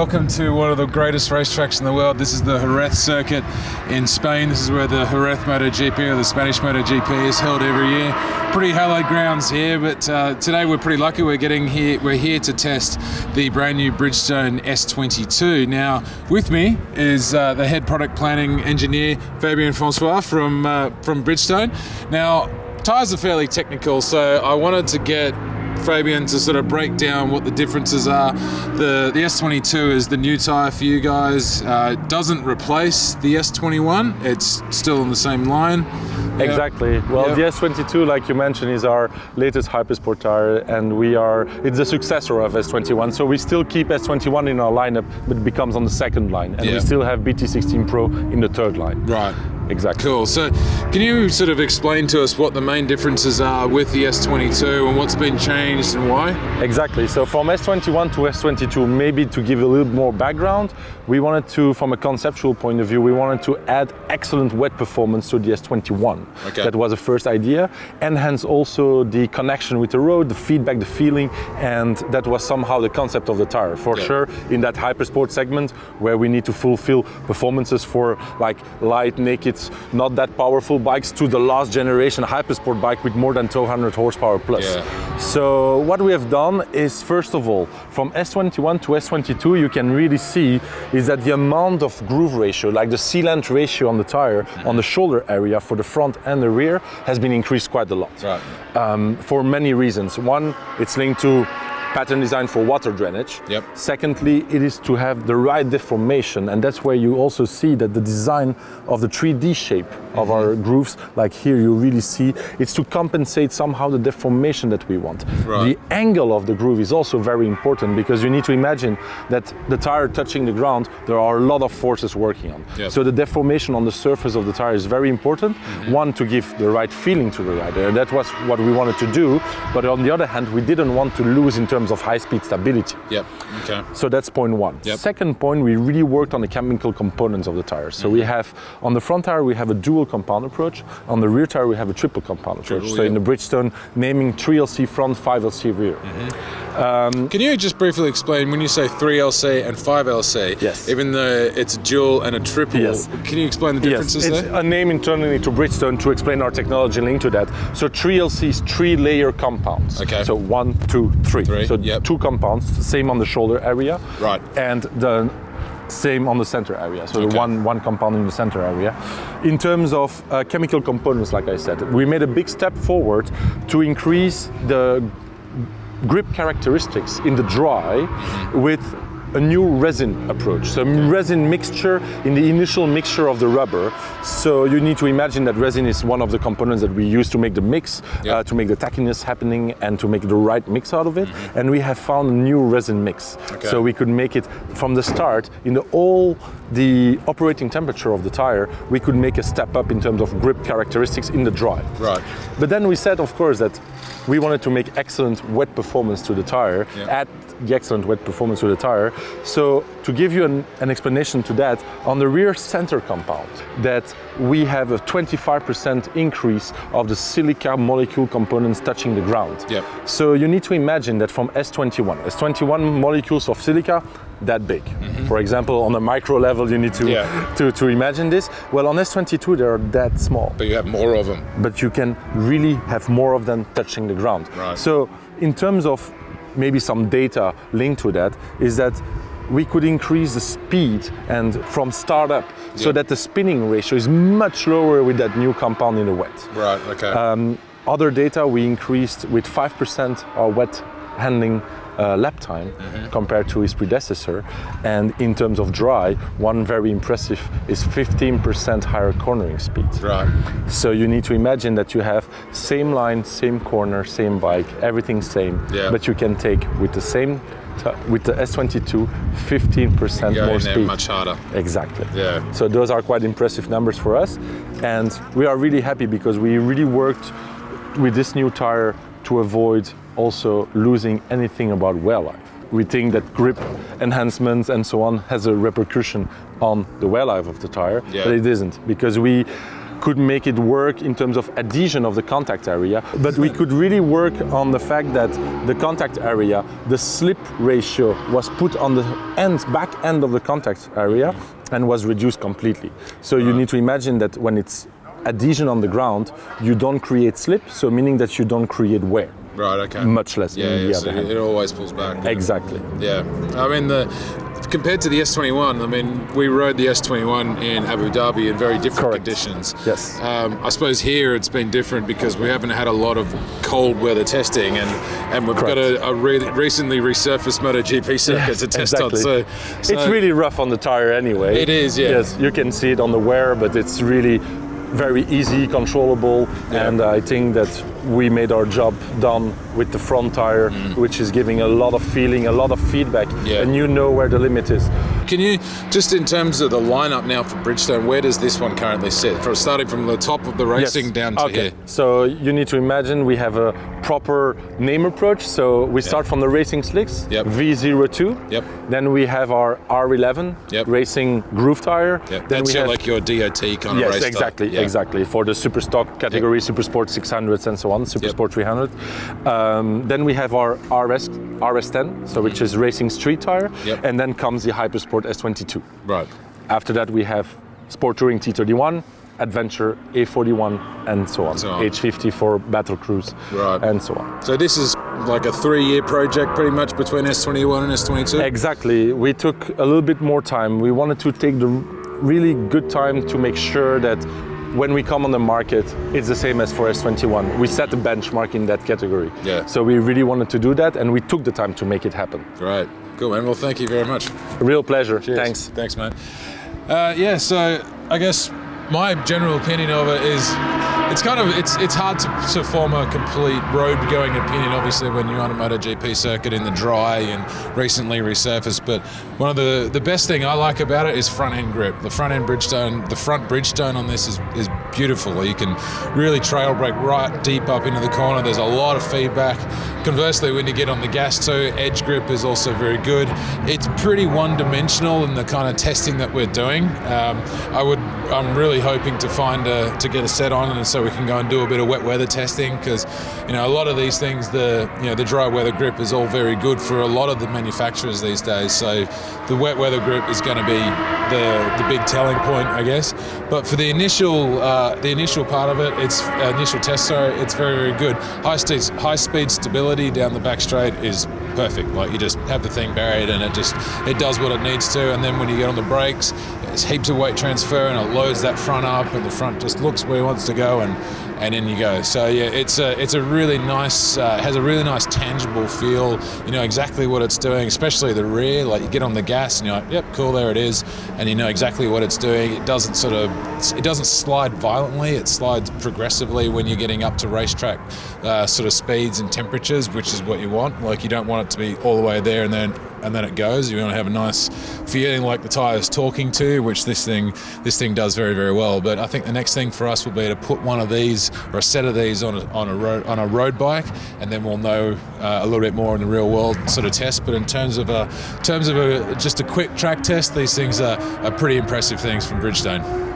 welcome to one of the greatest racetracks in the world. This is the Jerez circuit in Spain. This is where the Jerez MotoGP, or the Spanish MotoGP, is held every year. Pretty hallowed grounds here, but today we're pretty lucky. We're here to test the brand new Bridgestone S22. Now, with me is the head product planning engineer, Fabien Francois from Bridgestone. Now, tyres are fairly technical, so I wanted to get Fabien to sort of break down what the differences are. The S22 is the new tyre for you guys. It doesn't replace the S21. It's still on the same line. Exactly. Well, the S22, like you mentioned, is our latest Hypersport tyre, and it's the successor of S21. So we still keep S21 in our lineup, but it becomes on the second line, and we still have BT16 Pro in the third line. Right. Exactly. Cool. So can you sort of explain to us what the main differences are with the S22 and what's been changed and why? Exactly. So from S21 to S22, maybe to give a little more background, we wanted to, from a conceptual point of view, we wanted to add excellent wet performance to the S21. Okay. That was the first idea, and hence also the connection with the road, the feedback, the feeling, and that was somehow the concept of the tire. For sure, in that Hypersport segment where we need to fulfill performances for like light, naked, not that powerful bikes to the last generation Hypersport bike with more than 200 horsepower plus. Yeah. So what we have done is, first of all, from S21 to S22, you can really see is that the amount of groove ratio, like the sealant ratio on the tire, on the shoulder area for the front and the rear, has been increased quite a lot. Right. For many reasons. One, it's linked to pattern design for water drainage. Yep. Secondly, it is to have the right deformation, and that's where you also see that the design of the 3D shape of our grooves, like here you really see, it's to compensate somehow the deformation that we want. Right. The angle of the groove is also very important, because you need to imagine that the tire touching the ground, there are a lot of forces working on. Yep. So the deformation on the surface of the tire is very important. One, to give the right feeling to the rider, and that was what we wanted to do, but on the other hand, we didn't want to lose in terms of high-speed stability. Yep. Okay. So that's point one. Yep. Second point, we really worked on the chemical components of the tire. So we have, on the front tire, we have a dual compound approach. On the rear tire, we have a triple compound approach. So in the Bridgestone, naming 3LC front, 5LC rear. Can you just briefly explain, when you say 3LC and 5LC, yes, even though it's a dual and a triple, yes, can you explain the differences it's there? a name internally to Bridgestone to explain our technology linked to that. So 3LC is 3-layer compounds. Okay. So 1, 2, 3. So yep, 2 compounds, same on the shoulder area. Right. And the same on the center area, so the one compound in the center area. In terms of chemical components, like I said, we made a big step forward to increase the grip characteristics in the dry with a new resin approach. So resin mixture in the initial mixture of the rubber. So you need to imagine that resin is one of the components that we use to make the mix, to make the tackiness happening and to make the right mix out of it. And we have found a new resin mix. So we could make it from the start, in all the operating temperature of the tire, we could make a step up in terms of grip characteristics in the dry. Right. But then we said, of course, that we wanted to make excellent wet performance to the tire, add the excellent wet performance to the tire. So to give you an explanation to that, on the rear center compound, that we have a 25% increase of the silica molecule components touching the ground. Yep. So you need to imagine that from S21 molecules of silica, that big. For example, on a micro level, you need to imagine this. Well, on S22, they are that small. But you have more of them. But you can really have more of them touching the ground. Right. So in terms of maybe some data linked to that, is that we could increase the speed and from startup so that the spinning ratio is much lower with that new compound in the wet. Right, okay. Other data, we increased with 5% our wet handling lap time compared to his predecessor, and in terms of dry, one very impressive is 15% higher cornering speed. Right. So you need to imagine that you have same line, same corner, same bike, everything same, but you can take with the same with the S22 15% more speed. Much harder. Exactly. Yeah. So those are quite impressive numbers for us, and we are really happy because we really worked with this new tire to avoid also losing anything about wear life. We think that grip enhancements and so on has a repercussion on the wear life of the tire, but it isn't, because we could make it work in terms of adhesion of the contact area, but we could really work on the fact that the contact area, the slip ratio was put on the back end of the contact area and was reduced completely. So you need to imagine that when it's adhesion on the ground, you don't create slip, so meaning that you don't create wear. Right, okay. Much less in the so other hand. it always pulls back. Exactly. Yeah. I mean, compared to the S21, I mean, we rode the S21 in Abu Dhabi in very different conditions. Yes. I suppose here it's been different because we haven't had a lot of cold weather testing, and we've got a recently resurfaced MotoGP circuit to test on. So it's really rough on the tire anyway. It is, yeah. Yes, you can see it on the wear, but it's really very easy, controllable, and I think that we made our job done with the front tire, which is giving a lot of feeling, a lot of feedback, and you know where the limit is. Can you, just in terms of the lineup now for Bridgestone, where does this one currently sit? Starting from the top of the racing down to here. So you need to imagine we have a proper name approach. So we start from the racing slicks, V02. Then we have our R11 racing groove tire. Then that's like your DOT kind of race. Yes, exactly, exactly. For the super stock category, Super Sport 600s and so on, Super Sport 300. Then we have our RS10, so which is racing street tire. And then comes the Hypersport S22. Right. After that we have Sport Touring T31, Adventure A41 and so on. H50 for battle cruise and so on. So this is like a 3-year project pretty much between S21 and S22? Exactly. We took a little bit more time. We wanted to take the really good time to make sure that when we come on the market, it's the same as for S21. We set a benchmark in that category. So we really wanted to do that, and we took the time to make it happen. Right. Cool, man. Well, thank you very much. A real pleasure. Cheers. Thanks, man. So I guess my general opinion of it is it's hard to form a complete road-going opinion, obviously, when you're on a MotoGP circuit in the dry and recently resurfaced. But one of the best thing I like about it is front-end grip. The front Bridgestone on this is beautiful. You can really trail brake right deep up into the corner. There's a lot of feedback. Conversely, when you get on the gas too, edge grip is also very good. It's pretty one-dimensional in the kind of testing that we're doing. I'm really hoping to get a set on, and so we can go and do a bit of wet weather testing, because a lot of these things, the dry weather grip is all very good for a lot of the manufacturers these days. So the wet weather grip is going to be the big telling point, I guess. But for the initial part of it, it's it's very, very good. High speed stability down the back straight is perfect. Like, you just have the thing buried and it does what it needs to, and then when you get on the brakes, there's heaps of weight transfer and it loads that front up, and the front just looks where it wants to go, and in you go. So yeah, it's a really nice, has a really nice tangible feel. You know exactly what it's doing, especially the rear. Like, you get on the gas and you're like, yep, cool, there it is, and you know exactly what it's doing. It doesn't slide violently. It slides progressively when you're getting up to racetrack sort of speeds and temperatures, which is what you want. Like, you don't want it to be all the way there and then it goes. You want to have a nice feeling like the tire's talking to you, which this thing does very, very well. But I think the next thing for us will be to put one of these or a set of these on a road bike, and then we'll know a little bit more in the real world sort of test. But in terms of just a quick track test, these things are pretty impressive things from Bridgestone.